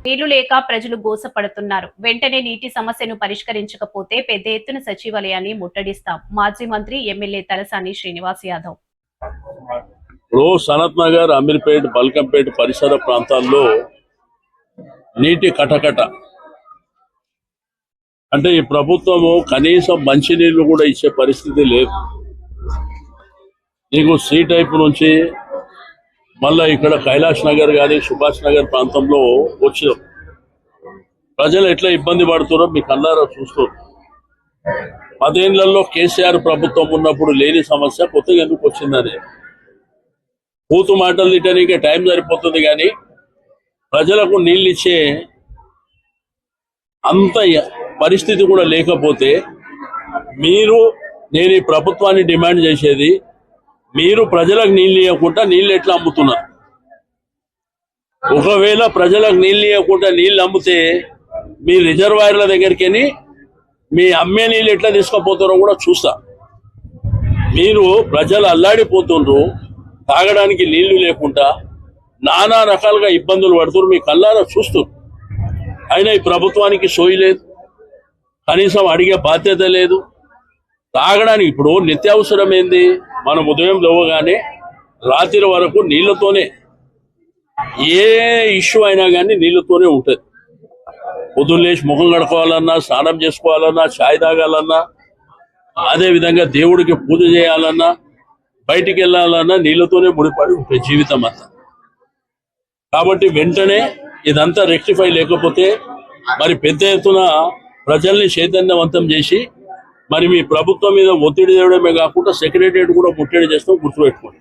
నీళ్లు లేక ప్రజలు గోసపడుతున్నారు. వెంటనే నీటి సమస్యను పరిష్కరించకపోతే పెద్ద ఎత్తున సచివాలయాన్ని ముట్టడిస్తాం. మాజీ మంత్రి ఎమ్మెల్యే తలసాని శ్రీనివాస్ యాదవ్. సనత్ నగర్, అమీర్పేట్, బల్కంపేట్ పరిసర ప్రాంతాల్లో నీటి కటకట అంటే ఈ ప్రభుత్వము కనీసం మంచినీళ్లు కూడా ఇచ్చే పరిస్థితి లేదు. నీకు సి టైప్ నుంచి మళ్ళా ఇక్కడ కైలాష్ నగర్ కానీ సుభాష్ నగర్ ప్రాంతంలో వచ్చినాం. ప్రజలు ఎట్లా ఇబ్బంది పడుతున్నారో మీకు అన్నారో చూస్తారు. 10 ఏళ్లలో కేసీఆర్ ప్రభుత్వం ఉన్నప్పుడు లేని సమస్య కొత్తగా ఎందుకు వచ్చిందని పూతు మాటలు తిట్టడానికి టైం సరిపోతుంది, కానీ ప్రజలకు నీళ్ళు ఇచ్చే అంత పరిస్థితి కూడా లేకపోతే నేను ఈ ప్రభుత్వాన్ని డిమాండ్ చేసేది, మీరు ప్రజలకు నీళ్ళు ఇవ్వకుండా నీళ్ళు ఎట్లా అమ్ముతున్నారు? ఒకవేళ ప్రజలకు నీళ్ళు ఇవ్వకుండా నీళ్ళు అమ్మితే మీ రిజర్వాయర్ల దగ్గరికి మీ అమ్మే నీళ్ళు ఎట్లా తీసుకుపోతారో కూడా చూస్తా. మీరు ప్రజలు అల్లాడిపోతుండ్రు, తాగడానికి నీళ్లు లేకుండా నానా రకాలుగా ఇబ్బందులు పడుతున్నారు, మీ కళ్ళారా చూస్తారు. అయినా ఈ ప్రభుత్వానికి సోయి లేదు, కనీసం అడిగే బాధ్యత లేదు. తాగడానికి ఇప్పుడు నిత్యావసరం ఏంది? మనం ఉదయం లేవగానే రాత్రి వరకు నీళ్లతోనే, ఏ ఇష్యూ అయినా కానీ నీళ్లతోనే ఉంటుంది. పొద్దున్న లేచి ముఖం కడుకోవాలన్నా, స్నానం చేసుకోవాలన్నా, ఛాయ్ తాగాలన్నా, అదేవిధంగా దేవుడికి పూజ చేయాలన్నా, బయటికి వెళ్ళాలన్నా నీళ్లతోనే ముడిపడి ఉంటుంది జీవితం అంతా. కాబట్టి వెంటనే ఇదంతా రెక్టిఫై లేకపోతే మరి పెద్ద ఎత్తున ప్రజల్ని చైతన్యవంతం చేసి మరి మీ ప్రభుత్వం మీద ఒత్తిడి తేవడమే కాకుండా సెక్రటరియట్ కూడా ముట్టడి చేస్తాం, గుర్తుపెట్టుకోండి.